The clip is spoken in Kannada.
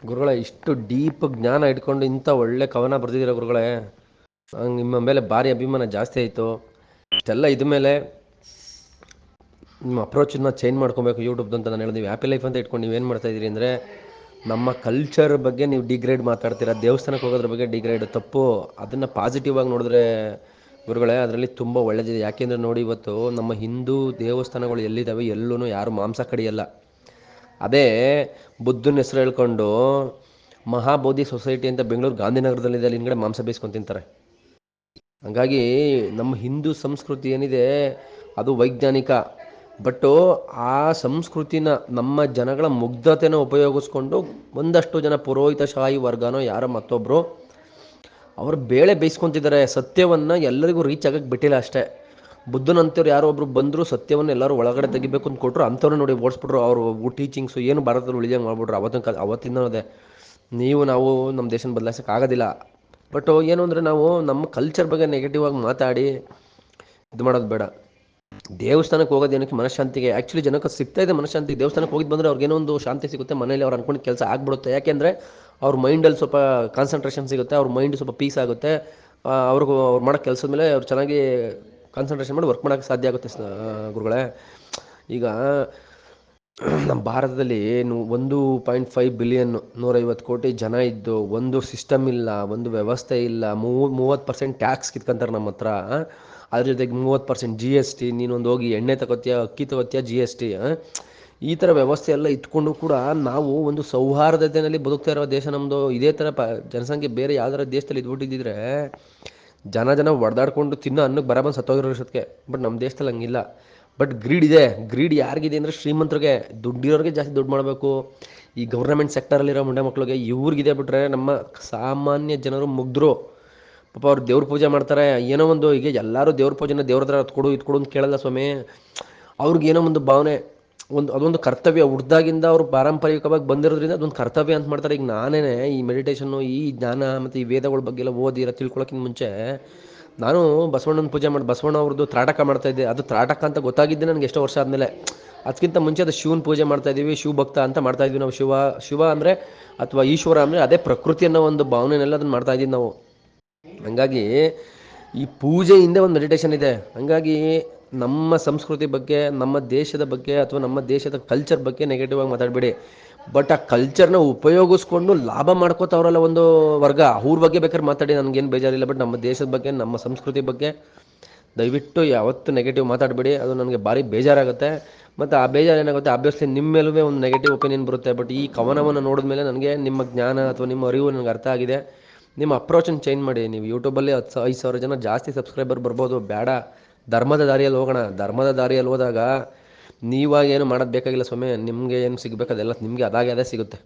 ಗುರುಗಳೇ, ಇಷ್ಟು ಡೀಪ್ ಜ್ಞಾನ ಇಟ್ಕೊಂಡು ಇಂಥ ಒಳ್ಳೆ ಕವನ ಬರೆದಿದ್ದೀರ ಗುರುಗಳೇ. ನಂಗೆ ನಿಮ್ಮ ಮೇಲೆ ಭಾರಿ ಅಭಿಮಾನ ಜಾಸ್ತಿ ಆಯಿತು. ಇಷ್ಟೆಲ್ಲ ಇದ್ಮೇಲೆ ನಿಮ್ಮ ಅಪ್ರೋಚನ್ನ ಚೇಂಜ್ ಮಾಡ್ಕೊಬೇಕು ಯೂಟ್ಯೂಬ್ದು ಅಂತ ನಾನು ಹೇಳಿದ್ವಿ. ಹ್ಯಾಪಿ ಲೈಫ್ ಅಂತ ಇಟ್ಕೊಂಡು ನೀವೇನು ಮಾಡ್ತಾಯಿದ್ದೀರಿ ಅಂದರೆ, ನಮ್ಮ ಕಲ್ಚರ್ ಬಗ್ಗೆ ನೀವು ಡಿಗ್ರೇಡ್ ಮಾತಾಡ್ತೀರಾ, ದೇವಸ್ಥಾನಕ್ಕೆ ಹೋಗೋದ್ರ ಬಗ್ಗೆ ಡಿಗ್ರೇಡ್ ತಪ್ಪು. ಅದನ್ನು ಪಾಸಿಟಿವ್ ಆಗಿ ನೋಡಿದ್ರೆ ಗುರುಗಳೇ, ಅದರಲ್ಲಿ ತುಂಬ ಒಳ್ಳೆದಿದೆ. ಯಾಕೆಂದರೆ ನೋಡಿ, ಇವತ್ತು ನಮ್ಮ ಹಿಂದೂ ದೇವಸ್ಥಾನಗಳು ಎಲ್ಲಿದ್ದಾವೆ, ಎಲ್ಲೂ ಯಾರು ಮಾಂಸ ಕಡಿಯಲ್ಲ. ಅದೇ ಬುದ್ಧನ ಹೆಸರು ಹೇಳ್ಕೊಂಡು ಮಹಾಬೋಧಿ ಸೊಸೈಟಿ ಅಂತ ಬೆಂಗಳೂರು ಗಾಂಧಿನಗರದಲ್ಲಿದೆ, ಅಲ್ಲಿ ಹಿಂದ್ಗಡೆ ಮಾಂಸ ಬೇಯಿಸ್ಕೊಂಡು ತಿಂತಾರೆ. ಹಂಗಾಗಿ ನಮ್ಮ ಹಿಂದೂ ಸಂಸ್ಕೃತಿ ಏನಿದೆ ಅದು ವೈಜ್ಞಾನಿಕ. ಬಟ್ಟು ಆ ಸಂಸ್ಕೃತಿನ ನಮ್ಮ ಜನಗಳ ಮುಗ್ಧತೆನ ಉಪಯೋಗಿಸ್ಕೊಂಡು ಒಂದಷ್ಟು ಜನ ಪುರೋಹಿತಶಾಹಿ ವರ್ಗನೋ ಯಾರೋ ಮತ್ತೊಬ್ಬರು ಅವರು ಬೇಳೆ ಬೇಯಿಸ್ಕೊತಿದ್ದಾರೆ. ಸತ್ಯವನ್ನು ಎಲ್ಲರಿಗೂ ರೀಚ್ ಆಗಕ್ಕೆ ಬಿಟ್ಟಿಲ್ಲ ಅಷ್ಟೇ. ಬುದ್ಧನಂತವ್ರು ಯಾರೋ ಒಬ್ರು ಬಂದರು, ಸತ್ಯವನ್ನು ಎಲ್ಲರೂ ಒಳಗಡೆ ತೆಗಿಬೇಕು ಅಂತ ಕೊಟ್ಟರು, ಅಂಥವ್ರು ನೋಡಿ ಓಡಿಸ್ಬಿಟ್ರು. ಅವರು ಟೀಚಿಂಗ್ಸು ಏನು ಭಾರತದಲ್ಲಿ ಉಳಿದಂಗೆ ಮಾಡ್ಬಿಟ್ರು. ಅವತ್ತಿಂದ ಅದೇ ನಾವು ನಮ್ಮ ದೇಶನ ಬದಲಾಯಿಸೋಕೆ ಆಗೋದಿಲ್ಲ. ಬಟ್ ಏನು ಅಂದರೆ, ನಾವು ನಮ್ಮ ಕಲ್ಚರ್ ಬಗ್ಗೆ ನೆಗೆಟಿವ್ ಆಗಿ ಮಾತಾಡಿ ಇದು ಮಾಡೋದು ಬೇಡ. ದೇವಸ್ಥಾನಕ್ಕೆ ಹೋಗೋದು ಏನಕ್ಕೆ? ಮನಃಶಾಂತಿಗೆ. ಆ್ಯಕ್ಚುಲಿ ಜನಕ್ಕೆ ಸಿಗ್ತಾ ಇದೆ ಮನಃಶಾಂತಿ. ದೇವಸ್ಥಾನಕ್ಕೆ ಹೋಗಿದ್ದು ಬಂದರೆ ಅವ್ರಿಗೇನೋ ಒಂದು ಶಾಂತಿ ಸಿಗುತ್ತೆ, ಮನೇಲಿ ಅವ್ರು ಅಂದ್ಕೊಂಡು ಕೆಲಸ ಆಗ್ಬಿಡುತ್ತೆ. ಯಾಕೆಂದರೆ ಅವ್ರ ಮೈಂಡಲ್ಲಿ ಸ್ವಲ್ಪ ಕಾನ್ಸಂಟ್ರೇಷನ್ ಸಿಗುತ್ತೆ, ಅವ್ರ ಮೈಂಡ್ ಸ್ವಲ್ಪ ಪೀಸ್ ಆಗುತ್ತೆ. ಅವ್ರು ಮಾಡೋ ಕೆಲಸದ ಮೇಲೆ ಅವ್ರು ಚೆನ್ನಾಗಿ ಕಾನ್ಸಂಟ್ರೇಷನ್ ಮಾಡಿ ವರ್ಕ್ ಮಾಡೋಕ್ಕೆ ಸಾಧ್ಯ ಆಗುತ್ತೆ ಗುರುಗಳೇ. ಈಗ ನಮ್ಮ ಭಾರತದಲ್ಲಿ 1.5 ಬಿಲಿಯನ್ 150 ಕೋಟಿ ಜನ ಇದ್ದು ಒಂದು ಸಿಸ್ಟಮ್ ಇಲ್ಲ, ಒಂದು ವ್ಯವಸ್ಥೆ ಇಲ್ಲ. 30% ಟ್ಯಾಕ್ಸ್ ಕಿತ್ಕೊಂತಾರೆ ನಮ್ಮ ಹತ್ರ. ಅದ್ರ ಜೊತೆಗೆ 30% GST. ನೀನೊಂದು ಹೋಗಿ ಎಣ್ಣೆ ತಗೋತೀಯ, ಅಕ್ಕಿ ತಗೋತೀಯ, GST. ಈ ಥರ ವ್ಯವಸ್ಥೆ ಎಲ್ಲ ಇಟ್ಕೊಂಡು ಕೂಡ ನಾವು ಒಂದು ಸೌಹಾರ್ದತೆಯಲ್ಲಿ ಬದುಕ್ತಾ ಇರೋ ದೇಶ ನಮ್ಮದು. ಇದೇ ಥರ ಜನಸಂಖ್ಯೆ ಬೇರೆ ಯಾವ್ದಾರ ದೇಶದಲ್ಲಿ ಇದ್ಬಿಟ್ಟಿದ್ದಿದ್ರೆ ಜನ ಹೊಡೆದಾಡ್ಕೊಂಡು ತಿನ್ನೋ ಅನ್ನಕ್ಕೆ ಬರಬಂದು ಸತ್ತೋಗಿರೋಷ್ಟಕ್ಕೆ. ಬಟ್ ನಮ್ಮ ದೇಶದಲ್ಲಿ ಹಂಗಿಲ್ಲ. ಬಟ್ ಗ್ರೀಡ್ ಇದೆ. ಗ್ರೀಡ್ ಯಾರಿಗಿದೆ ಅಂದರೆ ಶ್ರೀಮಂತರಿಗೆ, ದುಡ್ಡಿರೋರಿಗೆ ಜಾಸ್ತಿ ದುಡ್ಡು ಮಾಡಬೇಕು. ಈ ಗೌರ್ನಮೆಂಟ್ ಸೆಕ್ಟರಲ್ಲಿರೋ ಮುಂಡೆ ಮಕ್ಕಳಿಗೆ ಇವ್ರಿಗಿದೆ. ಬಿಟ್ಟರೆ ನಮ್ಮ ಸಾಮಾನ್ಯ ಜನರು ಮುಗ್ಧರು ಪಾಪ ಅವ್ರು ದೇವ್ರ ಪೂಜೆ ಮಾಡ್ತಾರೆ. ಏನೋ ಒಂದು, ಈಗ ಎಲ್ಲರೂ ದೇವ್ರ ಪೂಜೆನ ದೇವ್ರ ಹತ್ರ ಅದು ಕೊಡು ಇದು ಕೊಡು ಅಂತ ಕೇಳಲ್ಲ ಸ್ವಾಮಿ. ಅವ್ರಿಗೇನೋ ಒಂದು ಭಾವನೆ, ಅದೊಂದು ಕರ್ತವ್ಯ. ಹುಡ್ದಾಗಿಂದ ಅವರು ಪಾರಂಪರಿಕವಾಗಿ ಬಂದಿರೋದ್ರಿಂದ ಅದೊಂದು ಕರ್ತವ್ಯ ಅಂತ ಮಾಡ್ತಾರೆ. ಈಗ ನಾನೇ ಈ ಮೆಡಿಟೇಷನ್ನು, ಈ ಜ್ಞಾನ ಮತ್ತು ಈ ವೇದಗಳ ಬಗ್ಗೆ ಎಲ್ಲ ಓದಿರ ತಿಳ್ಕೊಳಕ್ಕಿಂತ ಮುಂಚೆ ನಾನು ಬಸವಣ್ಣನ ಪೂಜೆ ಮಾಡಿ ಬಸವಣ್ಣ ಅವ್ರದ್ದು ತ್ರಾಟಕ ಮಾಡ್ತಾಯಿದ್ದೆ. ಅದು ತ್ರಾಟಕ ಅಂತ ಗೊತ್ತಾಗಿದ್ದೆ ನನಗೆ ಎಷ್ಟೋ ವರ್ಷ ಆದಮೇಲೆ. ಅದಕ್ಕಿಂತ ಮುಂಚೆ ಅದು ಶಿವನ ಪೂಜೆ ಮಾಡ್ತಾಯಿದ್ದೀವಿ, ಶಿವಭಕ್ತ ಅಂತ ಮಾಡ್ತಾಯಿದ್ವಿ ನಾವು. ಶಿವ ಅಂದರೆ ಅಥವಾ ಈಶ್ವರ ಅಂದರೆ ಅದೇ ಪ್ರಕೃತಿ ಅನ್ನೋ ಒಂದು ಭಾವನೆನೆಲ್ಲ ಅದನ್ನು ಮಾಡ್ತಾಯಿದ್ದೀವಿ ನಾವು. ಹಂಗಾಗಿ ಈ ಪೂಜೆ ಹಿಂದೆ ಒಂದು ಮೆಡಿಟೇಷನ್ ಇದೆ. ಹಂಗಾಗಿ ನಮ್ಮ ಸಂಸ್ಕೃತಿ ಬಗ್ಗೆ, ನಮ್ಮ ದೇಶದ ಬಗ್ಗೆ ಅಥವಾ ನಮ್ಮ ದೇಶದ ಕಲ್ಚರ್ ಬಗ್ಗೆ ನೆಗೆಟಿವ್ ಆಗಿ ಮಾತಾಡಬೇಡಿ. ಬಟ್ ಆ ಕಲ್ಚರ್ನ ಉಪಯೋಗಿಸ್ಕೊಂಡು ಲಾಭ ಮಾಡ್ಕೋತಾವ್ರಲ್ಲ ಒಂದು ವರ್ಗ, ಅವ್ರ ಬಗ್ಗೆ ಬೇಕಾದ್ರೆ ಮಾತಾಡಿ, ನನಗೇನು ಬೇಜಾರಿಲ್ಲ. ಬಟ್ ನಮ್ಮ ದೇಶದ ಬಗ್ಗೆ, ನಮ್ಮ ಸಂಸ್ಕೃತಿ ಬಗ್ಗೆ ದಯವಿಟ್ಟು ಯಾವತ್ತೂ ನೆಗೆಟಿವ್ ಮಾತಾಡಬೇಡಿ. ಅದು ನನಗೆ ಭಾರಿ ಬೇಜಾರಾಗುತ್ತೆ. ಮತ್ತು ಆ ಬೇಜಾರು ಏನಾಗುತ್ತೆ, ಆಬ್ವಿಯಸ್ಲಿ ನಿಮ್ಮ ಮೇಲೂ ಒಂದು ನೆಗೆಟಿವ್ ಒಪಿನಿಯನ್ ಬರುತ್ತೆ. ಬಟ್ ಈ ಕವನವನ್ನು ನೋಡಿದ ಮೇಲೆ ನನಗೆ ನಿಮ್ಮ ಜ್ಞಾನ ಅಥವಾ ನಿಮ್ಮ ಅರಿವು ನನಗೆ ಅರ್ಥ ಆಗಿದೆ. ನಿಮ್ಮ ಅಪ್ರೋಚನ್ನು ಚೇಂಜ್ ಮಾಡಿ. ನೀವು ಯೂಟ್ಯೂಬಲ್ಲಿ 5,000 ಜನ ಜಾಸ್ತಿ ಸಬ್ಸ್ಕ್ರೈಬರ್ ಬರ್ಬೋದು, ಬೇಡ. ಧರ್ಮದ ದಾರಿಯಲ್ಲಿ ಹೋಗೋಣ. ಧರ್ಮದ ದಾರಿಯಲ್ಲಿ ಹೋದಾಗ ನೀವಾಗೇನು ಮಾಡೋದು ಬೇಕಾಗಿಲ್ಲ ಸ್ವಾಮಿ. ನಿಮಗೆ ಏನು ಸಿಗಬೇಕು ಅದೆಲ್ಲ ನಿಮಗೆ ಅದೇ ಸಿಗುತ್ತೆ.